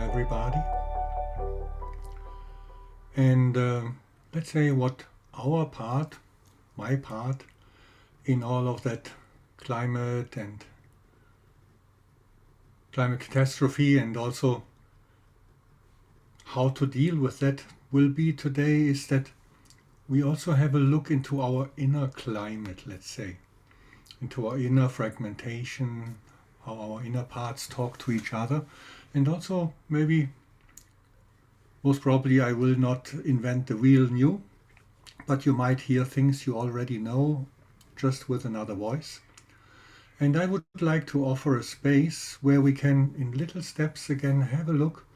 everybody. And let's say what our part, my part, in all of that climate and climate catastrophe and also how to deal with that will be today is that we also have a look into our inner climate, let's say, into our inner fragmentation, how our inner parts talk to each other, and also maybe, most probably I will not invent the wheel new, but you might hear things you already know just with another voice. And I would like to offer a space where we can, in little steps again, have a look,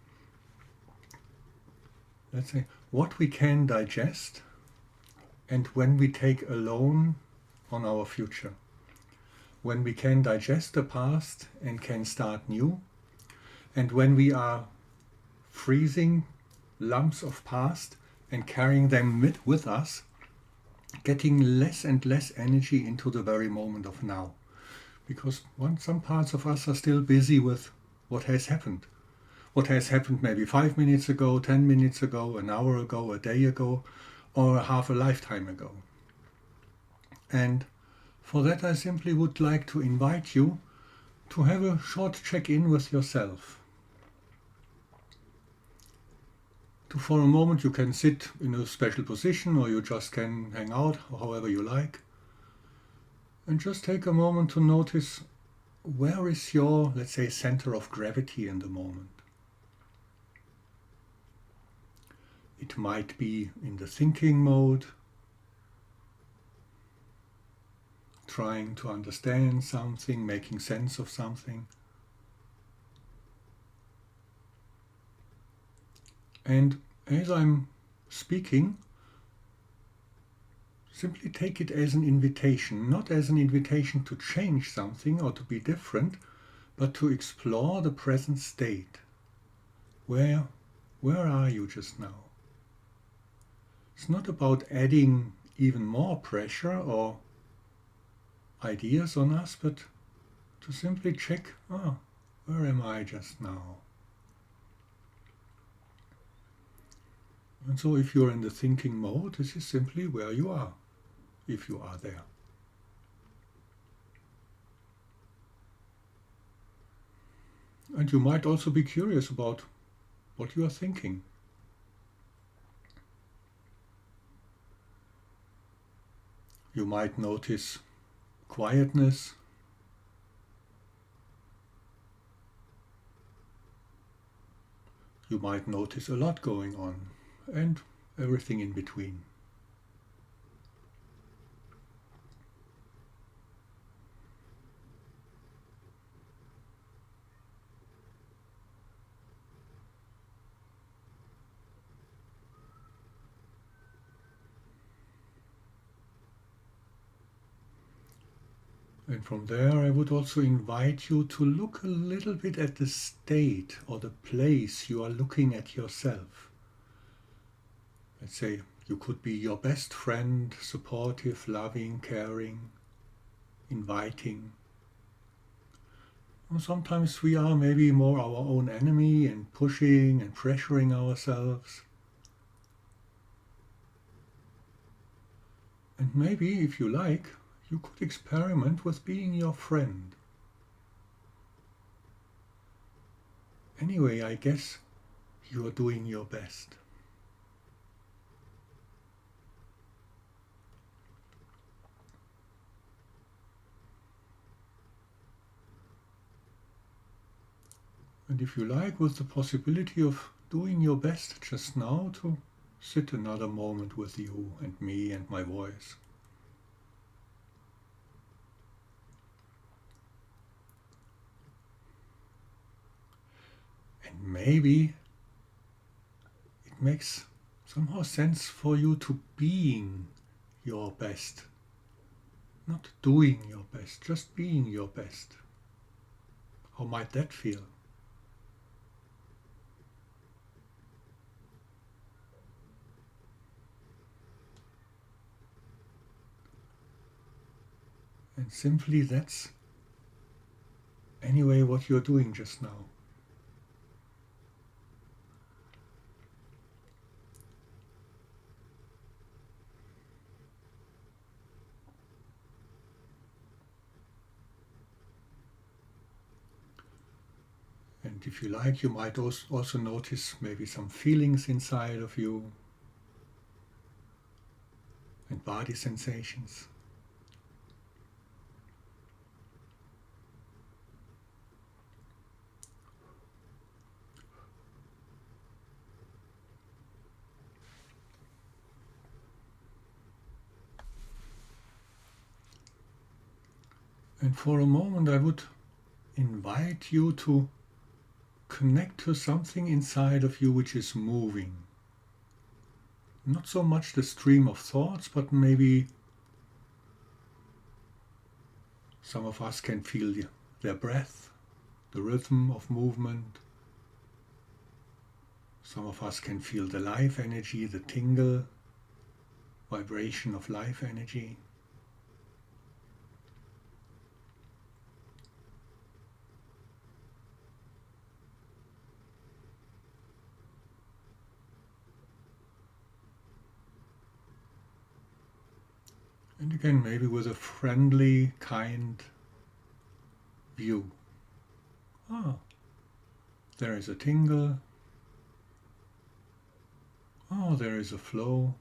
let's say, what we can digest and when we take alone on our future. When we can digest the past and can start new, and when we are freezing lumps of past and carrying them with us, getting less and less energy into the very moment of now. Because some parts of us are still busy with what has happened. What has happened maybe 5 minutes ago, 10 minutes ago, an hour ago, a day ago, or half a lifetime ago. And for that I simply would like to invite you to have a short check-in with yourself. For a moment you can sit in a special position or you just can hang out however you like. And just take a moment to notice where is your, let's say, center of gravity in the moment. It might be in the thinking mode, trying to understand something, making sense of something. And as I'm speaking, simply take it as an invitation, not as an invitation to change something or to be different, but to explore the present state. Where are you just now? It's not about adding even more pressure or ideas on us, but to simply check, where am I just now? And so if you're in the thinking mode, this is simply where you are, if you are there. And you might also be curious about what you are thinking. You might notice quietness. You might notice a lot going on and everything in between. And from there I would also invite you to look a little bit at the state or the place you are looking at yourself. Let's say you could be your best friend, supportive, loving, caring, inviting. And sometimes we are maybe more our own enemy and pushing and pressuring ourselves. And maybe, if you like, you could experiment with being your friend. Anyway, I guess you are doing your best. And if you like, with the possibility of doing your best just now, to sit another moment with you and me and my voice. And maybe it makes somehow sense for you to being your best. Not doing your best, just being your best. How might that feel? And simply that's anyway what you're doing just now. And if you like, you might also notice maybe some feelings inside of you and body sensations. And for a moment I would invite you to connect to something inside of you which is moving. Not so much the stream of thoughts, but maybe some of us can feel their breath, the rhythm of movement. Some of us can feel the life energy, the tingle, vibration of life energy. And again, maybe with a friendly, kind view. Ah, there is a tingle. Oh, there is a flow.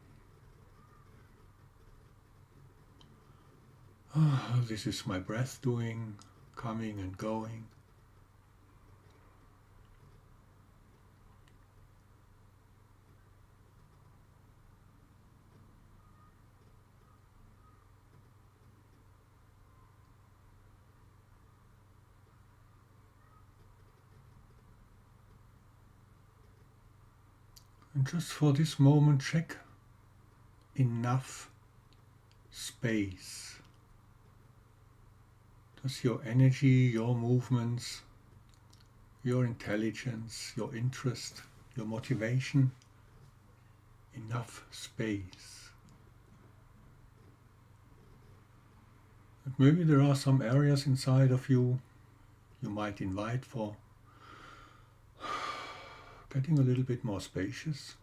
Ah, this is my breath doing, coming and going. And just for this moment, check enough space. Does your energy, your movements, your intelligence, your interest, your motivation, enough space? And maybe there are some areas inside of you might invite for getting a little bit more spacious,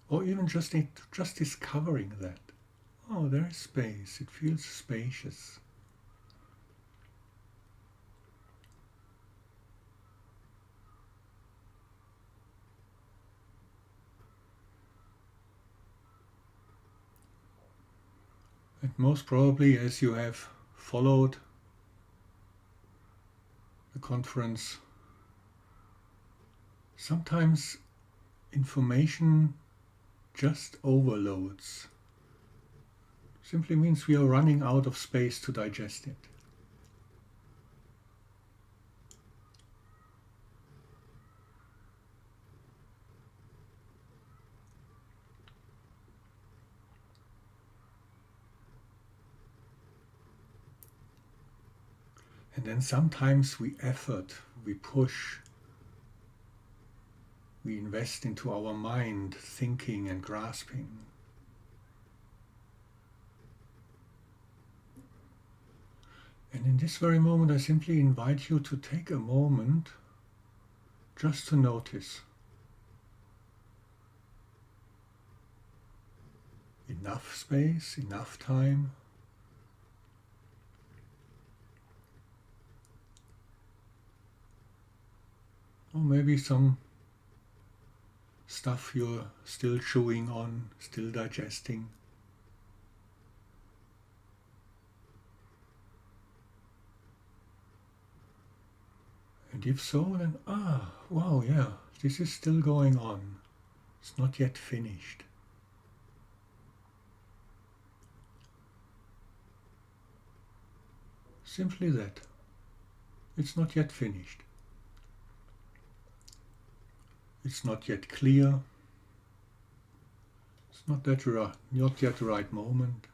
or even just discovering that, oh, there is space, it feels spacious. And most probably, as you have followed the conference, sometimes information just overloads. Simply means we are running out of space to digest it. And then sometimes we effort, we push, we invest into our mind, thinking and grasping. And in this very moment, I simply invite you to take a moment just to notice. Enough space, enough time. Or maybe some stuff you're still chewing on, still digesting. And if so, then, wow, yeah, this is still going on. It's not yet finished. Simply that. It's not yet finished. It's not yet clear. It's not yet the right moment.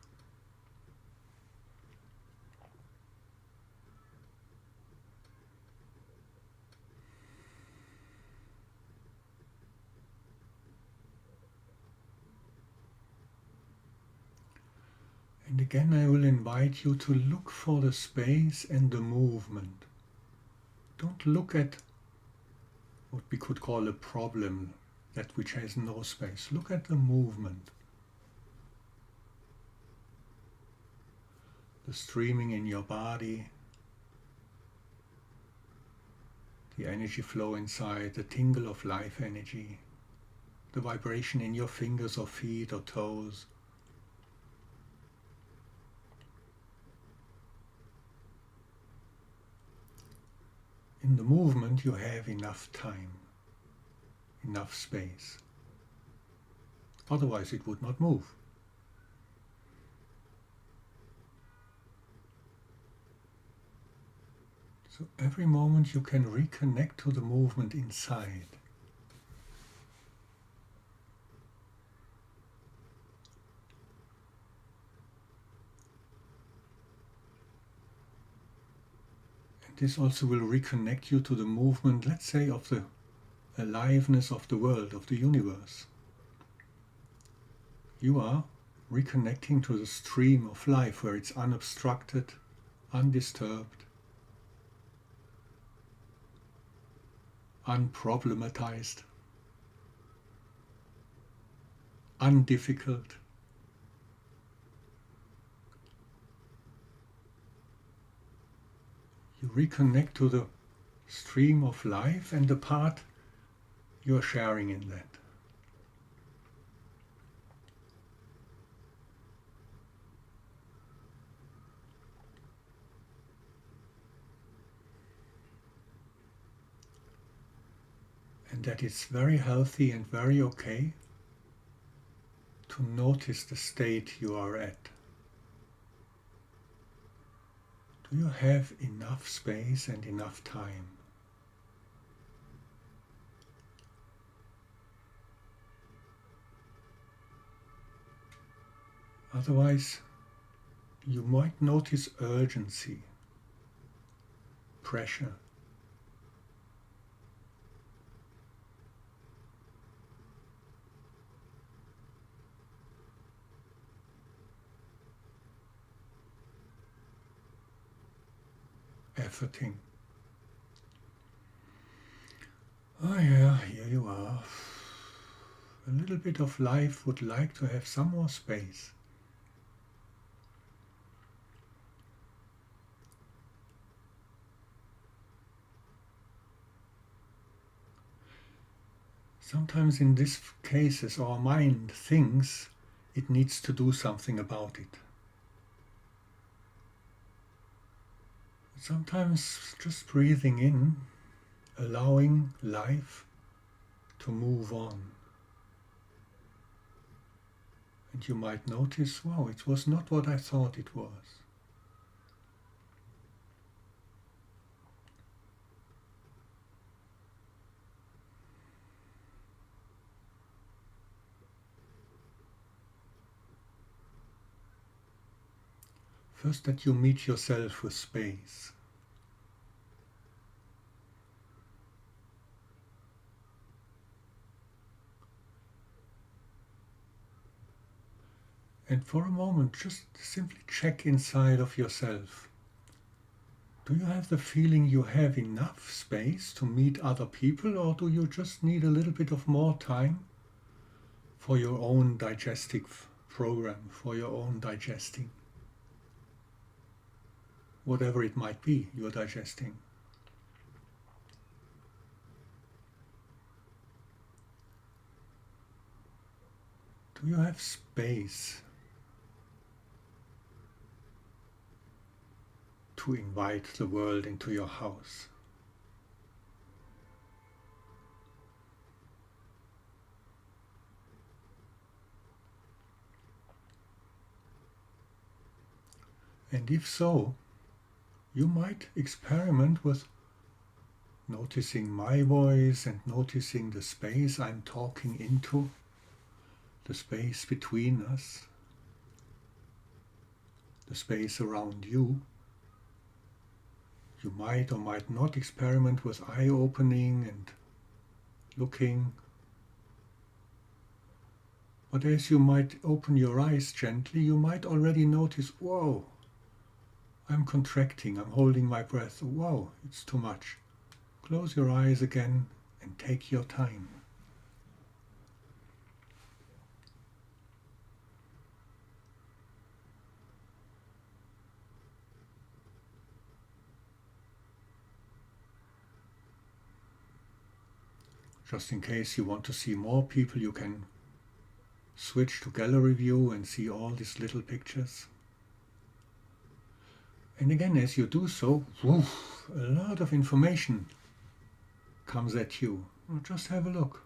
And again, I will invite you to look for the space and the movement. Don't look at what we could call a problem, that which has no space. Look at the movement. The streaming in your body, the the energy flow inside, the tingle of life energy, the vibration in your fingers or feet or toes. In the movement you have enough time, enough space. Otherwise it would not move. So every moment you can reconnect to the movement inside. And this also will reconnect you to the movement, let's say, of the aliveness of the world, of the universe. You are reconnecting to the stream of life where it's unobstructed, undisturbed, unproblematized, undifficult. You reconnect to the stream of life and the part you are sharing in that. And that it's very healthy and very okay to notice the state you are at. Do you have enough space and enough time? Otherwise, you might notice urgency, pressure. Efforting. Oh yeah, here you are. A little bit of life would like to have some more space. Sometimes in these cases our mind thinks it needs to do something about it. Sometimes just breathing in, allowing life to move on. And you might notice, wow, it was not what I thought it was. First, that you meet yourself with space. And for a moment, just simply check inside of yourself. Do you have the feeling you have enough space to meet other people, or do you just need a little bit of more time for your own digestive program, for your own digesting? Whatever it might be you're digesting. Do you have space to invite the world into your house? And if so, you might experiment with noticing my voice and noticing the space I'm talking into, the space between us, the space around you. You might or might not experiment with eye-opening and looking. But as you might open your eyes gently, you might already notice, whoa, I'm contracting, I'm holding my breath. Wow, it's too much. Close your eyes again and take your time. Just in case you want to see more people, you can switch to gallery view and see all these little pictures. And again, as you do so, woof, a lot of information comes at you. Just have a look.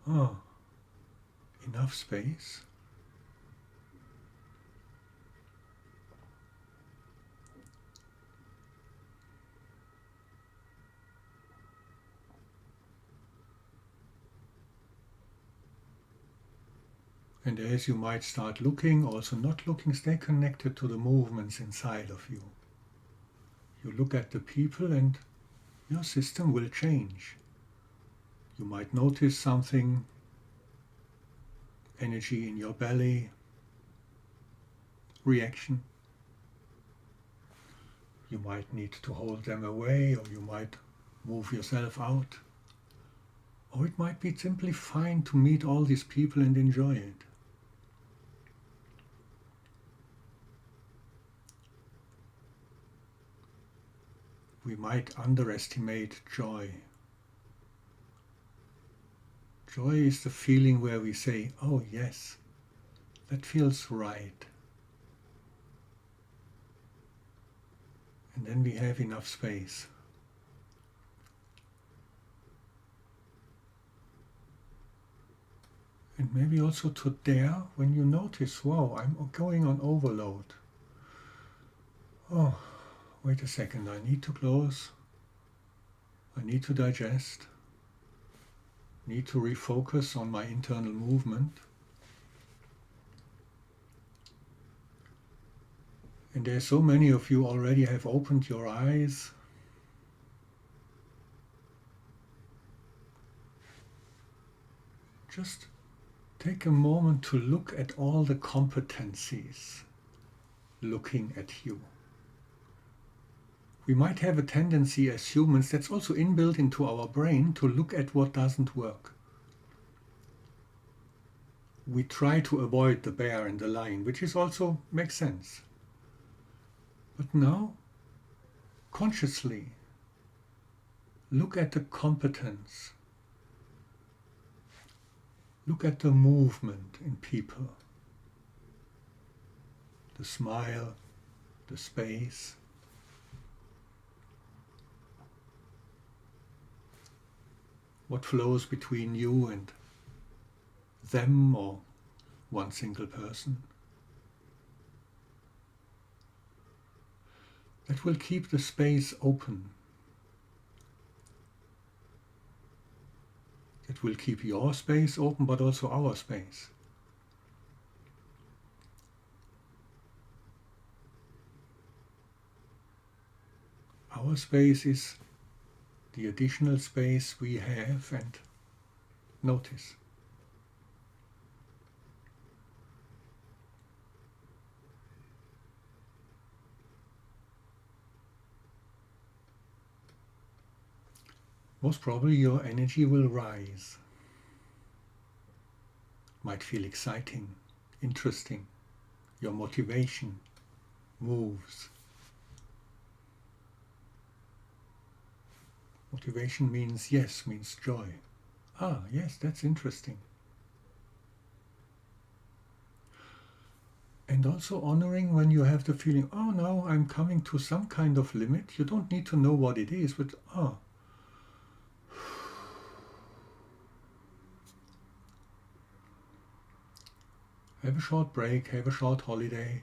Oh, enough space. And as you might start looking, also not looking, stay connected to the movements inside of you. You look at the people and your system will change. You might notice something, energy in your belly, reaction. You might need to hold them away, or you might move yourself out. Or it might be simply fine to meet all these people and enjoy it. We might underestimate joy. Joy is the feeling where we say, oh yes, that feels right. And then we have enough space. And maybe also to dare, when you notice, wow, I'm going on overload. Oh, wait a second, I need to close. I need to digest. Need to refocus on my internal movement. And there's so many of you already have opened your eyes. Just take a moment to look at all the competencies looking at you. We might have a tendency as humans, that's also inbuilt into our brain, to look at what doesn't work. We try to avoid the bear and the lion, which is also makes sense. But now, consciously, look at the competence. Look at the movement in people. The smile, the space. What flows between you and them or one single person. That will keep the space open. That will keep your space open, but also our space. Our space is the additional space we have, and notice. Most probably your energy will rise. Might feel exciting, interesting. Your motivation moves. Motivation means yes, means joy. Ah, yes, that's interesting. And also honoring when you have the feeling, oh no, I'm coming to some kind of limit. You don't need to know what it is, but have a short break, have a short holiday.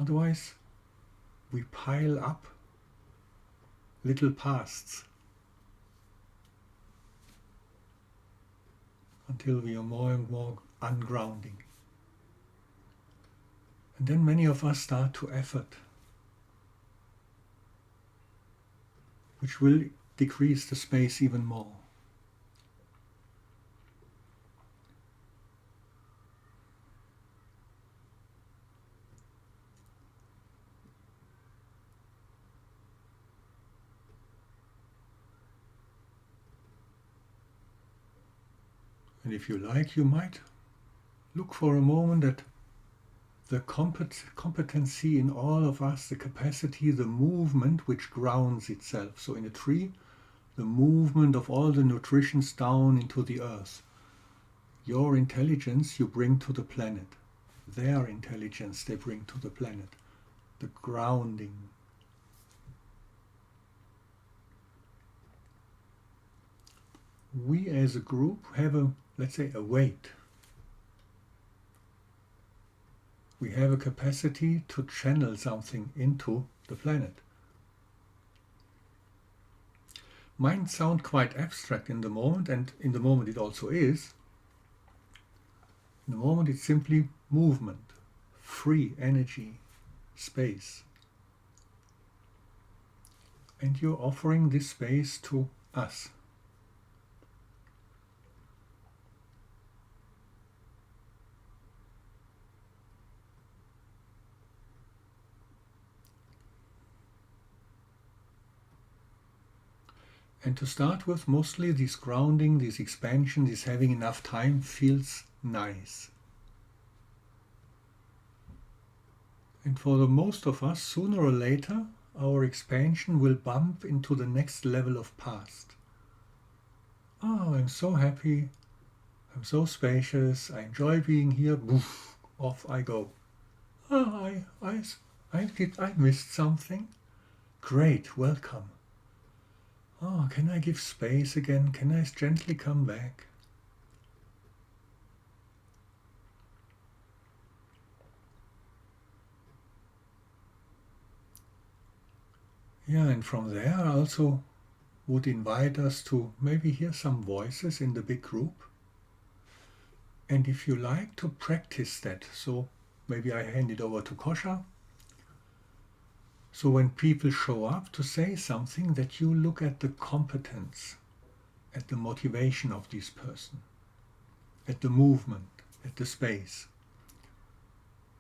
Otherwise, we pile up little pasts until we are more and more ungrounding. And then many of us start to effort, which will decrease the space even more. And if you like, you might look for a moment at the competency in all of us, the capacity, the movement which grounds itself. So in a tree, the movement of all the nutritions down into the earth. Your intelligence you bring to the planet. Their intelligence they bring to the planet. The grounding. We as a group have let's say, a weight. We have a capacity to channel something into the planet. Might sound quite abstract in the moment, and in the moment it also is. In the moment it's simply movement, free energy, space. And you're offering this space to us. And to start with, mostly this grounding, this expansion, this having enough time feels nice. And for the most of us, sooner or later, our expansion will bump into the next level of past. Oh, I'm so happy, I'm so spacious, I enjoy being here, boof, off I go. Oh, I missed something. Great, welcome. Oh, can I give space again? Can I gently come back? Yeah, and from there I also would invite us to maybe hear some voices in the big group. And if you like to practice that, so maybe I hand it over to Kosha. So when people show up to say something, that you look at the competence, at the motivation of this person, at the movement, at the space.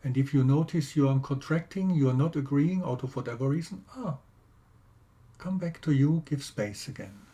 And if you notice you are contracting, you are not agreeing out of whatever reason, come back to you, give space again.